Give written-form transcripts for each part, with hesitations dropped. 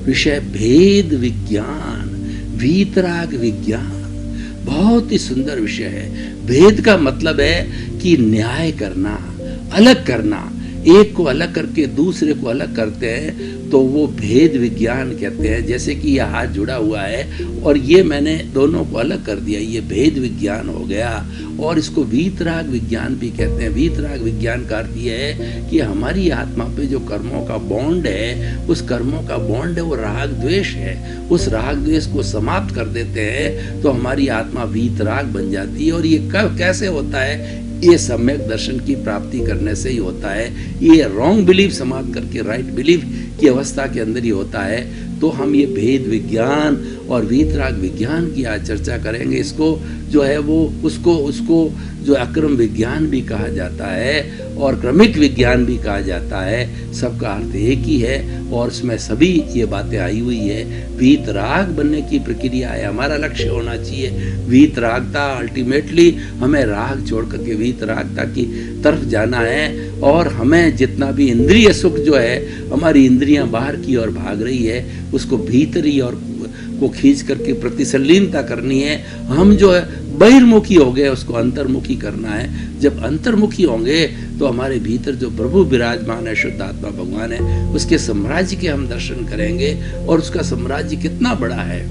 विषय भेद विज्ञान, वीतराग विज्ञान। बहुत ही सुंदर विषय है। भेद का मतलब है कि न्याय करना, अलग करना। एक को अलग करके दूसरे को अलग करते हैं तो वो भेद विज्ञान कहते हैं। जैसे कि यह हाथ जुड़ा हुआ है और ये मैंने दोनों को अलग कर दिया, ये भेद विज्ञान हो गया। और इसको वीतराग विज्ञान भी कहते हैं। वीतराग विज्ञान का अर्थ ये है कि हमारी आत्मा पे जो कर्मों का बॉन्ड है, उस कर्मों का बॉन्ड है वो राग द्वेष है। उस राग द्वेष को समाप्त कर देते हैं तो हमारी आत्मा वीतराग बन जाती है। और ये कब कैसे होता है? ये सम्यक दर्शन की प्राप्ति करने से ही होता है। ये रॉन्ग बिलीफ समाप्त करके राइट बिलीफ की अवस्था के अंदर ही होता है। तो हम ये भेद विज्ञान और वीतराग विज्ञान की आज चर्चा करेंगे। इसको जो है वो उसको जो अक्रम विज्ञान भी कहा जाता है और क्रमिक विज्ञान भी कहा जाता है। सबका अर्थ एक ही है और उसमें सभी ये बातें आई हुई है। वीतराग बनने की प्रक्रिया है, हमारा लक्ष्य होना चाहिए वीतरागता। अल्टीमेटली हमें राग छोड़ करके वीतरागता की तरफ जाना है। और हमें जितना भी इंद्रिय सुख जो है, हमारी इंद्रियां बाहर की ओर भाग रही है, उसको भीतरी और को खींच करके प्रतिसलीनता करनी है। हम जो है बहिर्मुखी हो गए, उसको अंतर्मुखी करना है। जब अंतर्मुखी होंगे तो हमारे भीतर जो प्रभु विराजमान है, शुद्ध आत्मा भगवान है, उसके साम्राज्य के हम दर्शन करेंगे। और उसका साम्राज्य कितना बड़ा है।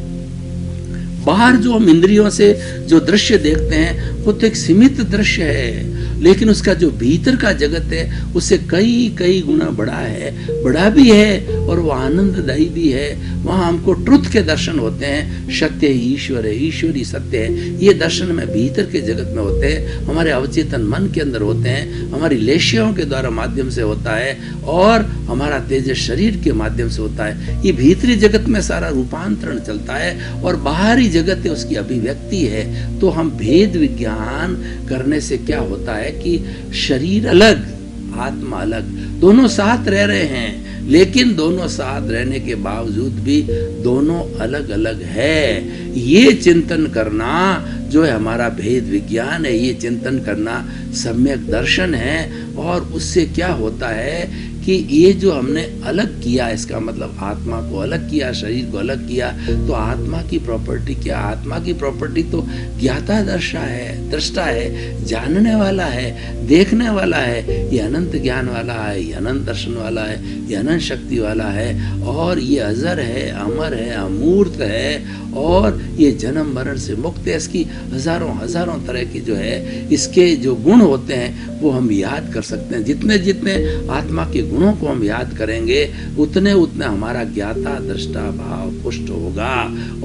बाहर जो हम इंद्रियों से जो दृश्य देखते हैं वो तो एक सीमित दृश्य है, लेकिन उसका जो भीतर का जगत है उससे कई कई गुना बड़ा है, बड़ा भी है और वो आनंददायी भी है। वहाँ हमको ट्रुथ के दर्शन होते हैं। सत्य ही ईश्वर है, ईश्वर ही सत्य है। ये दर्शन में भीतर के जगत में होते हैं, हमारे अवचेतन मन के अंदर होते हैं, हमारी लेशियों के द्वारा माध्यम से होता है और हमारा तेजस शरीर के माध्यम से होता है। ये भीतरी जगत में सारा रूपांतरण चलता है और बाहरी जगत है उसकी अभिव्यक्ति है। तो हम भेद विज्ञान करने से क्या होता है कि शरीर अलग, आत्मा अलग, दोनों साथ रह रहे हैं, लेकिन दोनों साथ रहने के बावजूद भी दोनों अलग अलग है। ये चिंतन करना जो है हमारा भेद विज्ञान है। ये चिंतन करना सम्यक दर्शन है। और उससे क्या होता है कि ये जो हमने अलग किया, इसका मतलब आत्मा को अलग किया, शरीर को अलग किया, तो आत्मा की प्रॉपर्टी क्या? आत्मा की प्रॉपर्टी तो ज्ञाता दर्शा है, दृष्टा है, जानने वाला है, देखने वाला है। ये अनंत ज्ञान वाला है, ये अनंत दर्शन वाला है, ये अनंत शक्ति वाला है और ये अजर है, अमर है, अमूर्त है और ये जन्म मरण से मुक्त है। इसकी हजारों हजारों तरह की जो है इसके जो गुण होते हैं वो हम याद कर सकते हैं। जितने जितने आत्मा के गुणों को हम याद करेंगे उतने उतने हमारा ज्ञाता दृष्टा भाव पुष्ट होगा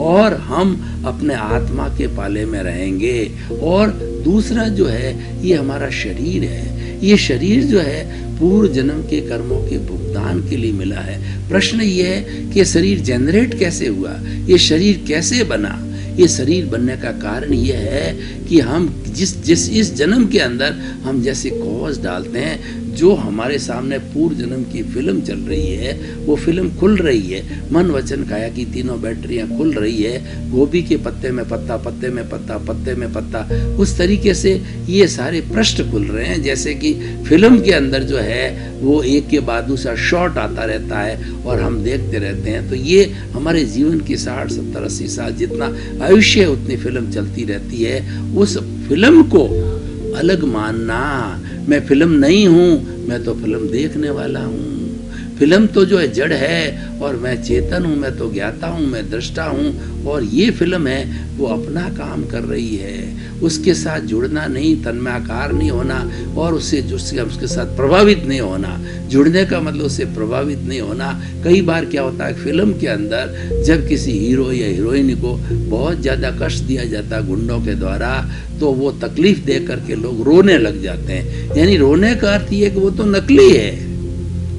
और हम अपने आत्मा के पाले में रहेंगे। और दूसरा जो है ये हमारा शरीर है। ये शरीर जो है पूर्व जन्म के कर्मों के भुगतान के लिए मिला है। प्रश्न ये है कि शरीर जनरेट कैसे हुआ, ये शरीर कैसे बना? ये शरीर बनने का कारण ये है कि हम जिस इस जन्म के अंदर हम जैसे कॉज डालते हैं, जो हमारे सामने पूर्व जन्म की फिल्म चल रही है वो फिल्म खुल रही है। मन वचन काया की तीनों बैटरियां खुल रही है। गोभी के पत्ते में पत्ता, पत्ते में पत्ता, पत्ते में पत्ता, उस तरीके से ये सारे पृष्ठ खुल रहे हैं। जैसे कि फिल्म के अंदर जो है वो एक के बाद दूसरा शॉट आता रहता है और हम देखते रहते हैं। तो ये हमारे जीवन की 60, 70, 80 साल जितना आयुष्य है उतनी फिल्म चलती रहती है। उस फिल्म को अलग मानना, मैं फिल्म नहीं हूँ, मैं तो फिल्म देखने वाला हूँ। फिल्म तो जो है जड़ है और मैं चेतन हूँ, मैं तो ज्ञाता हूँ, मैं दृष्टा हूँ और ये फिल्म है वो अपना काम कर रही है। उसके साथ जुड़ना नहीं, तन्मयाकार नहीं होना और उसके साथ प्रभावित नहीं होना। जुड़ने का मतलब उससे प्रभावित नहीं होना। कई बार क्या होता है फिल्म के अंदर जब किसी हीरो या हीरोइन को बहुत ज़्यादा कष्ट दिया जाता है गुंडों के द्वारा, तो वो तकलीफ देख करके लोग रोने लग जाते हैं। यानी रोने का अर्थ ये कि वो तो नकली है,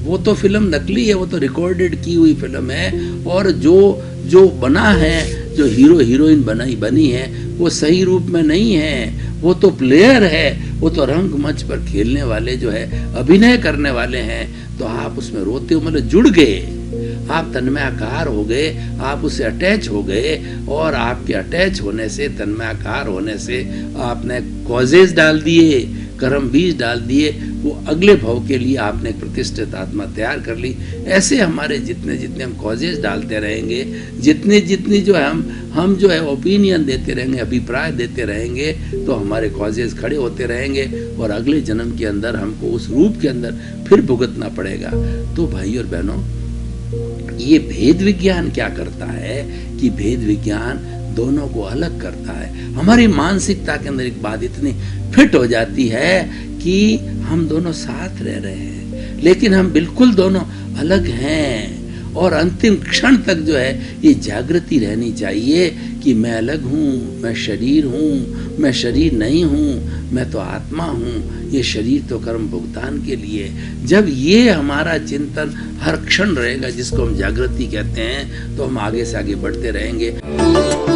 वो तो फिल्म नकली है, वो तो रिकॉर्डेड की हुई फिल्म है और जो बना है, जो हीरो हीरोइन बनी है वो सही रूप में नहीं है। वो तो प्लेयर है, वो तो रंग मंच पर खेलने वाले जो है अभिनय करने वाले हैं। तो आप उसमें रोते हो, मतलब जुड़ गए, आप तन्मयाकार हो गए, आप उससे अटैच हो गए और आपके अटैच होने से, तन्मयाकार होने से आपने कॉजेज डाल दिए, कर्म बीज डाल दिए, वो अगले भव के लिए आपने एक प्रतिष्ठित आत्मा तैयार कर ली। ऐसे हमारे जितने जितने हम कॉजेज डालते रहेंगे, जितनी जितनी जो है हम जो है ओपिनियन देते रहेंगे, अभिप्राय देते रहेंगे, तो हमारे कॉजेज खड़े होते रहेंगे और अगले जन्म के अंदर हमको उस रूप के अंदर फिर भुगतना पड़ेगा। तो भाई और बहनों, ये भेद विज्ञान क्या करता है कि भेद विज्ञान दोनों को अलग करता है। हमारी मानसिकता के अंदर एक बात इतनी फिट हो जाती है कि हम दोनों साथ रह रहे हैं, लेकिन हम बिल्कुल दोनों अलग हैं। और अंतिम क्षण तक जो है ये जागृति रहनी चाहिए कि मैं अलग हूँ, मैं शरीर हूँ, मैं शरीर नहीं हूँ, मैं तो आत्मा हूँ, ये शरीर तो कर्म भुगतान के लिए। जब ये हमारा चिंतन हर क्षण रहेगा, जिसको हम जागृति कहते हैं, तो हम आगे से आगे बढ़ते रहेंगे।